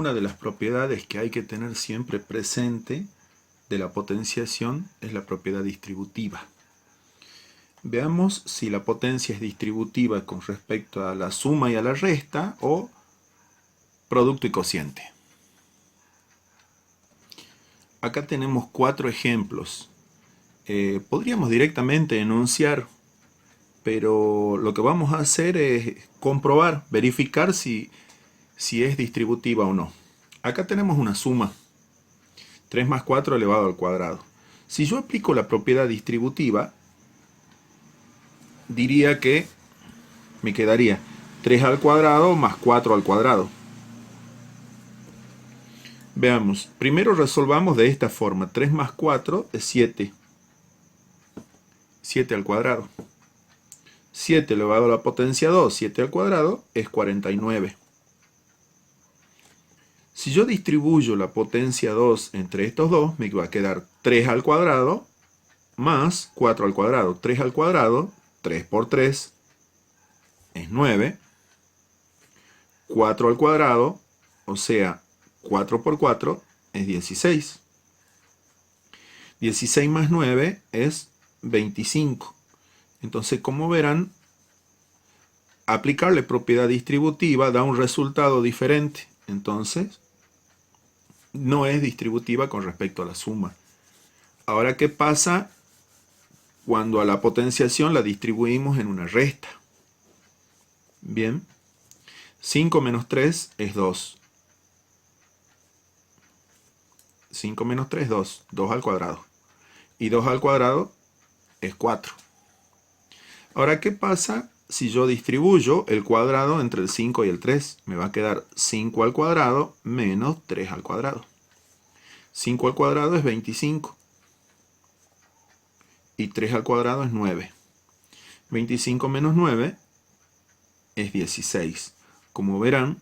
Una de las propiedades que hay que tener siempre presente de la potenciación es la propiedad distributiva. Veamos si la potencia es distributiva con respecto a la suma y a la resta o producto y cociente. Acá tenemos 4 ejemplos. Podríamos directamente enunciar, pero lo que vamos a hacer es comprobar, verificar si es distributiva o no. Acá tenemos una suma, 3 más 4 elevado al cuadrado. Si yo aplico la propiedad distributiva, diría que me quedaría 3 al cuadrado más 4 al cuadrado. Veamos, primero resolvamos de esta forma. 3 más 4 es 7. 7 al cuadrado. 7 elevado a la potencia 2, 7 al cuadrado, es 49. Si yo distribuyo la potencia 2 entre estos dos, me va a quedar 3 al cuadrado más 4 al cuadrado. 3 al cuadrado, 3 por 3, es 9. 4 al cuadrado, o sea, 4 por 4, es 16. 16 más 9 es 25. Entonces, como verán, aplicarle propiedad distributiva da un resultado diferente. Entonces, no es distributiva con respecto a la suma. Ahora, ¿qué pasa cuando a la potenciación la distribuimos en una resta? Bien, 5 menos 3 es 2. 5 menos 3 es 2. 2 al cuadrado. Y 2 al cuadrado es 4. Ahora, ¿qué pasa si yo distribuyo el cuadrado entre el 5 y el 3? Me va a quedar 5 al cuadrado menos 3 al cuadrado. 5 al cuadrado es 25. Y 3 al cuadrado es 9. 25 menos 9 es 16. Como verán,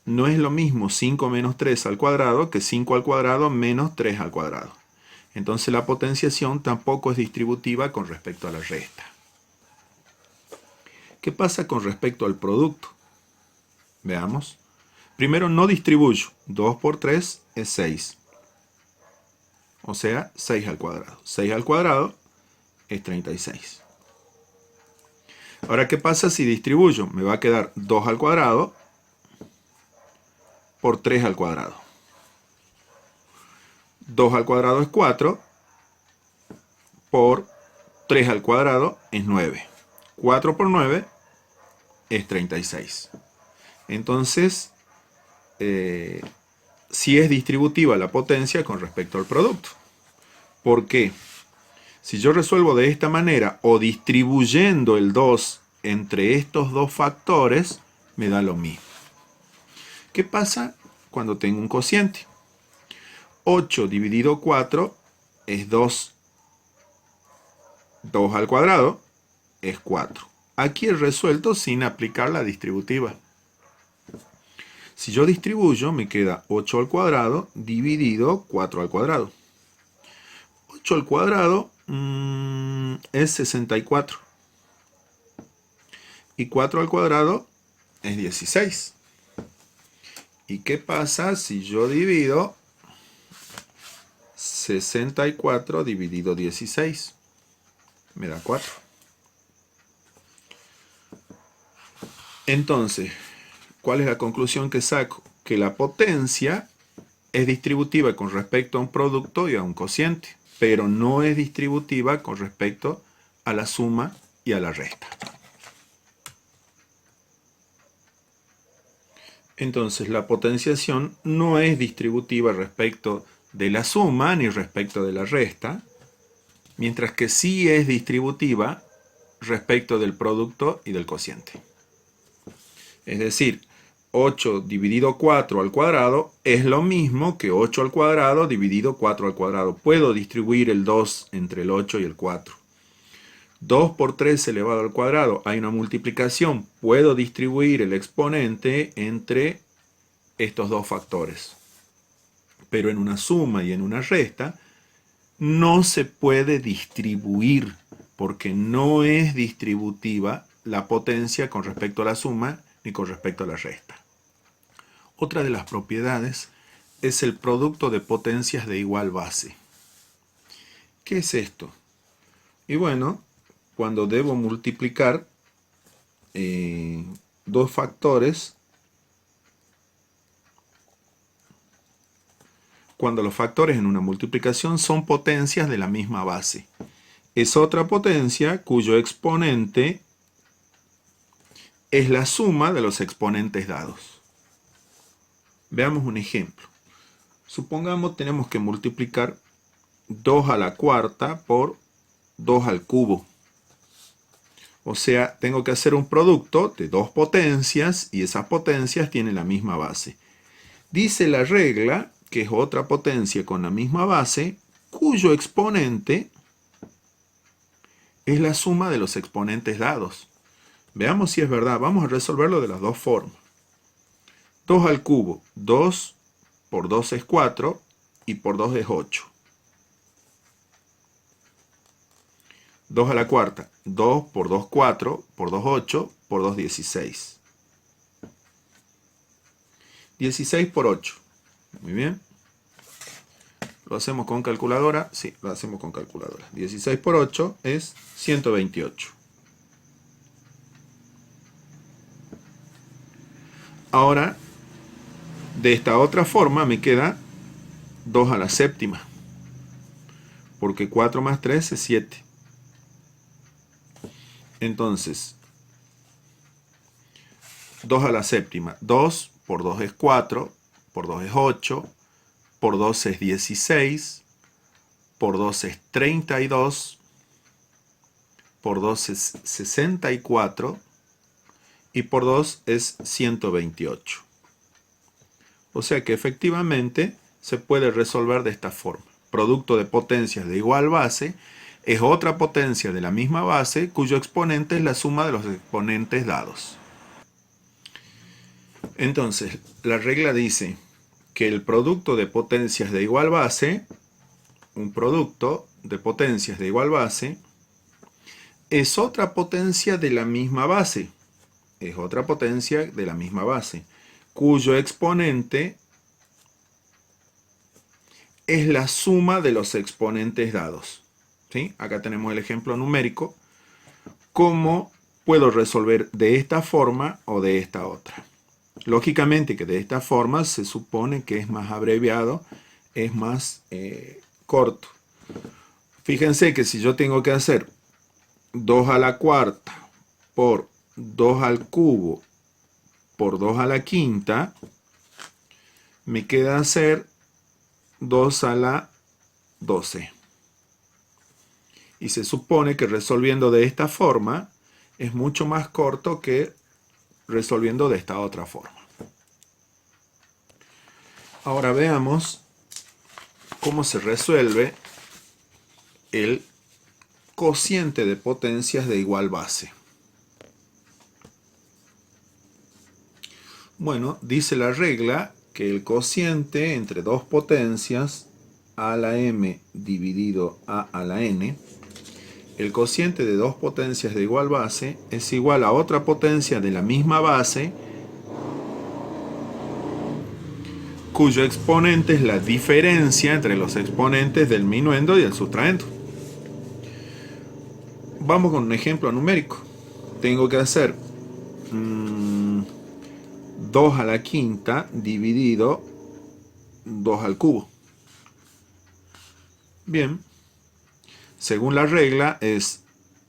no es lo mismo 5 menos 3 al cuadrado que 5 al cuadrado menos 3 al cuadrado. Entonces la potenciación tampoco es distributiva con respecto a la resta. ¿Qué pasa con respecto al producto? Veamos. Primero no distribuyo. 2 por 3 es 6. O sea, 6 al cuadrado. 6 al cuadrado es 36. Ahora, ¿qué pasa si distribuyo? Me va a quedar 2 al cuadrado por 3 al cuadrado. 2 al cuadrado es 4, por 3 al cuadrado es 9. 4 por 9 es 36. Entonces, sí es distributiva la potencia con respecto al producto. ¿Por qué? Si yo resuelvo de esta manera o distribuyendo el 2 entre estos dos factores, me da lo mismo. ¿Qué pasa cuando tengo un cociente? 8 dividido 4 es 2. 2 al cuadrado es 4. Aquí he resuelto sin aplicar la distributiva. Si yo distribuyo, me queda 8 al cuadrado dividido 4 al cuadrado. 8 al cuadrado es 64. Y 4 al cuadrado es 16. ¿Y qué pasa si yo divido 64 dividido 16? Me da 4. Entonces, ¿cuál es la conclusión que saco? Que la potencia es distributiva con respecto a un producto y a un cociente, pero no es distributiva con respecto a la suma y a la resta. Entonces, la potenciación no es distributiva respecto de la suma ni respecto de la resta, mientras que sí es distributiva respecto del producto y del cociente. Es decir, 8 dividido 4 al cuadrado es lo mismo que 8 al cuadrado dividido 4 al cuadrado. Puedo distribuir el 2 entre el 8 y el 4. 2 por 3 elevado al cuadrado, hay una multiplicación. Puedo distribuir el exponente entre estos dos factores. Pero en una suma y en una resta no se puede distribuir porque no es distributiva la potencia con respecto a la suma ni con respecto a la resta. Otra de las propiedades es el producto de potencias de igual base. ¿Qué es esto? Y bueno, cuando debo multiplicar dos factores, cuando los factores en una multiplicación son potencias de la misma base. Es otra potencia cuyo exponente es la suma de los exponentes dados. Veamos un ejemplo. Supongamos tenemos que multiplicar 2 a la cuarta por 2 al cubo. O sea, tengo que hacer un producto de dos potencias y esas potencias tienen la misma base. Dice la regla que es otra potencia con la misma base, cuyo exponente es la suma de los exponentes dados. Veamos si es verdad. Vamos a resolverlo de las dos formas. 2 al cubo. 2 por 2 es 4 y por 2 es 8. 2 a la cuarta. 2 por 2, 4, por 2, 8, por 2, 16. 16 por 8. Muy bien. ¿Lo hacemos con calculadora? Sí, lo hacemos con calculadora. 16 por 8 es 128. Ahora, de esta otra forma me queda 2 a la séptima. Porque 4 más 3 es 7. Entonces, 2 a la séptima. 2 por 2 es 4, por 2 es 8, por 2 es 16, por 2 es 32, por 2 es 64 y por 2 es 128. O sea que efectivamente se puede resolver de esta forma. Producto de potencias de igual base es otra potencia de la misma base cuyo exponente es la suma de los exponentes dados. Entonces, la regla dice que el producto de potencias de igual base, un producto de potencias de igual base, es otra potencia de la misma base. Es otra potencia de la misma base, cuyo exponente es la suma de los exponentes dados. ¿Sí? Acá tenemos el ejemplo numérico. ¿Cómo puedo resolver de esta forma o de esta otra? Lógicamente que de esta forma se supone que es más abreviado, es más corto. Fíjense que si yo tengo que hacer 2 a la cuarta por 2 al cubo por 2 a la quinta, me queda hacer 2 a la 12. Y se supone que resolviendo de esta forma es mucho más corto que resolviendo de esta otra forma. Ahora veamos cómo se resuelve el cociente de potencias de igual base. Bueno, dice la regla que el cociente entre dos potencias a a la m dividido a la n, el cociente de dos potencias de igual base es igual a otra potencia de la misma base cuyo exponente es la diferencia entre los exponentes del minuendo y el sustraendo. Vamos con un ejemplo numérico. Tengo que hacer 2 a la quinta dividido 2 al cubo. Bien, según la regla es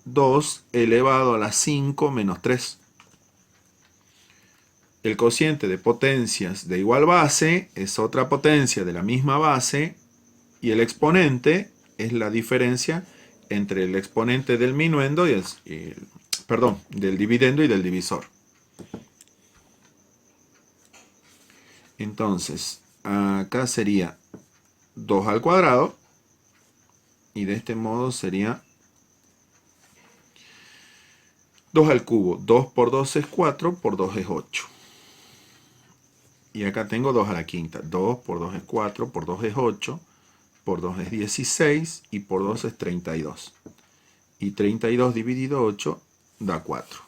2 elevado a la 5 menos 3. El cociente de potencias de igual base es otra potencia de la misma base y el exponente es la diferencia entre el exponente del minuendo y del dividendo y del divisor. Entonces, acá sería 2 al cuadrado y de este modo sería 2 al cubo. 2 por 2 es 4, por 2 es 8. Y acá tengo 2 a la quinta. 2 por 2 es 4, por 2 es 8, por 2 es 16 y por 2 es 32. Y 32 dividido 8 da 4.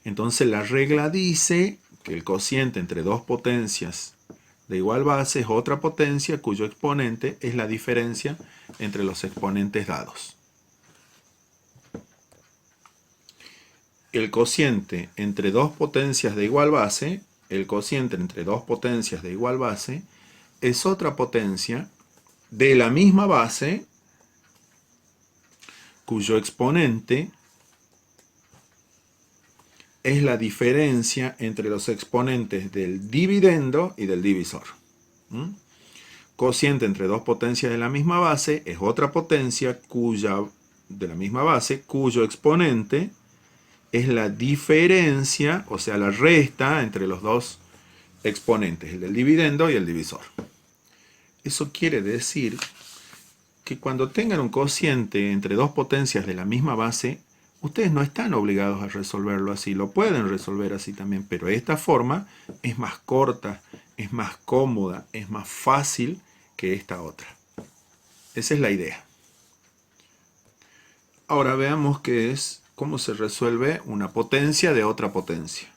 Entonces la regla dice que el cociente entre dos potencias de igual base es otra potencia cuyo exponente es la diferencia entre los exponentes dados. El cociente entre dos potencias de igual base, es otra potencia de la misma base cuyo exponente es la diferencia entre los exponentes del dividendo y del divisor. Cociente entre dos potencias de la misma base es otra potencia de la misma base cuyo exponente es la diferencia, o sea, la resta entre los dos exponentes, el del dividendo y el divisor. Eso quiere decir que cuando tengan un cociente entre dos potencias de la misma base, ustedes no están obligados a resolverlo así, lo pueden resolver así también, pero esta forma es más corta, es más cómoda, es más fácil que esta otra. Esa es la idea. Ahora veamos cómo se resuelve una potencia de otra potencia.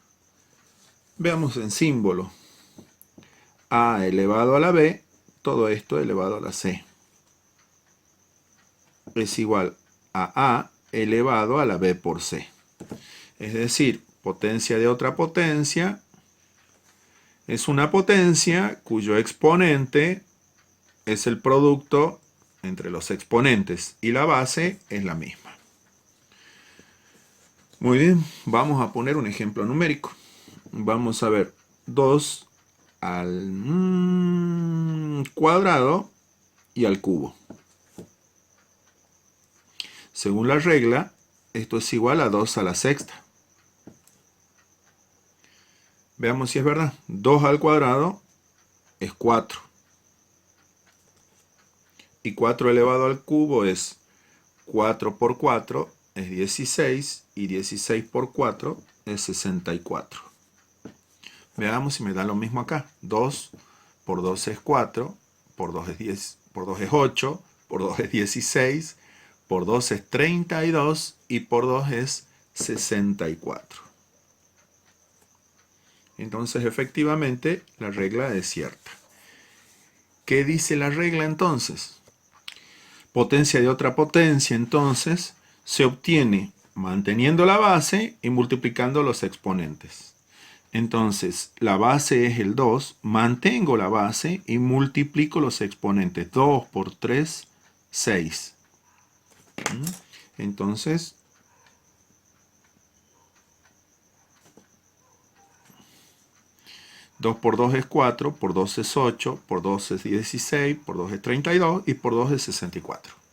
Veamos en símbolo. A elevado a la B, todo esto elevado a la C. Es igual a A elevado a la B por C. Es decir, potencia de otra potencia es una potencia cuyo exponente es el producto entre los exponentes y la base es la misma. Muy bien, vamos a poner un ejemplo numérico. Vamos a ver 2 al cuadrado y al cubo. Según la regla, esto es igual a 2 a la sexta. Veamos si es verdad. 2 al cuadrado es 4. Y 4 elevado al cubo es 4 por 4 es 16. Y 16 por 4 es 64. Veamos si me da lo mismo acá. 2 por 2 es 4. Por 2 es 10. Por 2 es 8. Por 2 es 16. Por 2 es 32 y por 2 es 64. Entonces, efectivamente, la regla es cierta. ¿Qué dice la regla entonces? Potencia de otra potencia, entonces, se obtiene manteniendo la base y multiplicando los exponentes. Entonces, la base es el 2, mantengo la base y multiplico los exponentes. 2 por 3, 6. Entonces, dos por 2 es 4, por 2 es 8, por 2 es 16, por 2 es 32 y por 2 es 64.